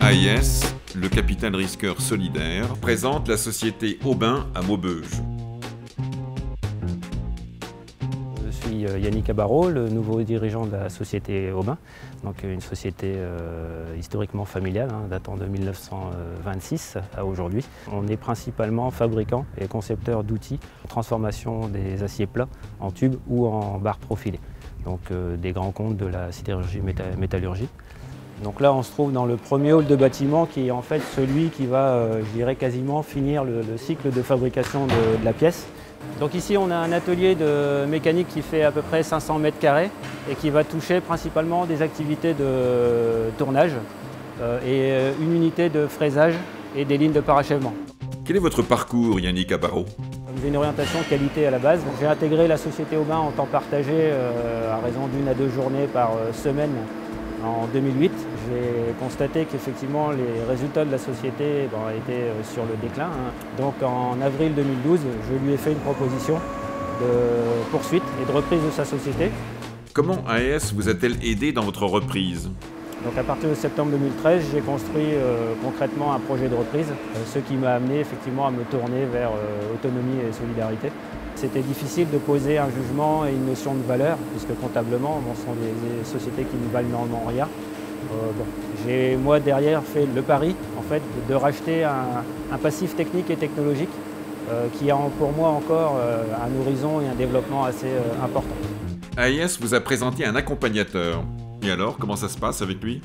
AIS, le capital risqueur solidaire, présente la société Aubin à Maubeuge. Je suis Yannick Abarot, le nouveau dirigeant de la société Aubin, donc une société historiquement familiale, datant de 1926 à aujourd'hui. On est principalement fabricant et concepteur d'outils de transformation des aciers plats en tubes ou en barres profilées, donc des grands comptes de la sidérurgie métallurgie. Donc là, on se trouve dans le premier hall de bâtiment qui est en fait celui qui va, je dirais, quasiment finir le cycle de fabrication de la pièce. Donc ici, on a un atelier de mécanique qui fait à peu près 500 mètres carrés et qui va toucher principalement des activités de tournage et une unité de fraisage et des lignes de parachèvement. Quel est votre parcours, Yannick Abarot? J'ai une orientation qualité à la base. J'ai intégré la société Aubin en temps partagé à raison d'1 à 2 journées par semaine en 2008. J'ai constaté qu'effectivement les résultats de la société étaient sur le déclin. Donc en avril 2012, je lui ai fait une proposition de poursuite et de reprise de sa société. Comment AIS vous a-t-elle aidé dans votre reprise? Donc à partir de septembre 2013, j'ai construit concrètement un projet de reprise, ce qui m'a amené effectivement à me tourner vers autonomie et solidarité. C'était difficile de poser un jugement et une notion de valeur, puisque comptablement, ce sont des sociétés qui ne valent normalement rien. J'ai moi derrière fait le pari en fait, de racheter un passif technique et technologique qui a pour moi encore un horizon et un développement assez important. AIS vous a présenté un accompagnateur. Et alors, comment ça se passe avec lui?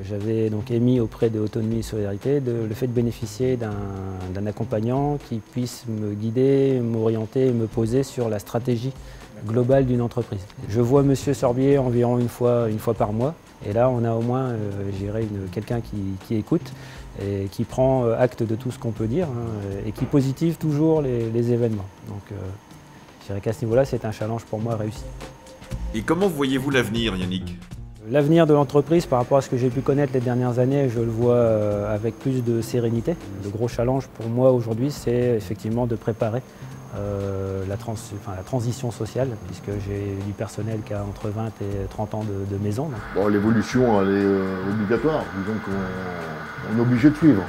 J'avais donc émis auprès de Autonomie et Solidarité le fait de bénéficier d'un accompagnant qui puisse me guider, m'orienter et me poser sur la stratégie globale d'une entreprise. Je vois Monsieur Sorbier environ une fois par mois et là on a au moins quelqu'un qui écoute et qui prend acte de tout ce qu'on peut dire et qui positive toujours les événements. Donc je dirais qu'à ce niveau-là c'est un challenge pour moi réussi. Et comment voyez-vous l'avenir, Yannick? L'avenir de l'entreprise, par rapport à ce que j'ai pu connaître les dernières années, je le vois avec plus de sérénité. Le gros challenge pour moi aujourd'hui, c'est effectivement de préparer la transition sociale, puisque j'ai du personnel qui a entre 20 et 30 ans de maison. Bon, l'évolution, elle est obligatoire. Disons qu'on est obligé de suivre.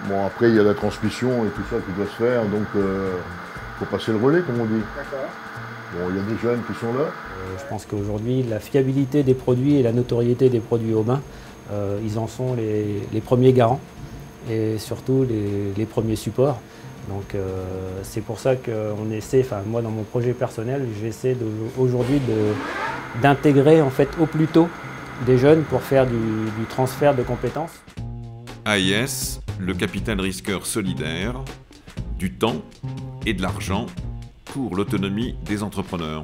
Bon, après, il y a la transmission et tout ça qui doit se faire, donc il faut passer le relais, comme on dit. D'accord. Bon, il y a des jeunes qui sont là. Je pense qu'aujourd'hui, la fiabilité des produits et la notoriété des produits Aubin, ils en sont les premiers garants et surtout les premiers supports. Donc c'est pour ça qu'on essaie, moi dans mon projet personnel, j'essaie aujourd'hui d'intégrer en fait au plus tôt des jeunes pour faire du transfert de compétences. AIS, le capital risqueur solidaire, du temps et de l'argent pour l'autonomie des entrepreneurs.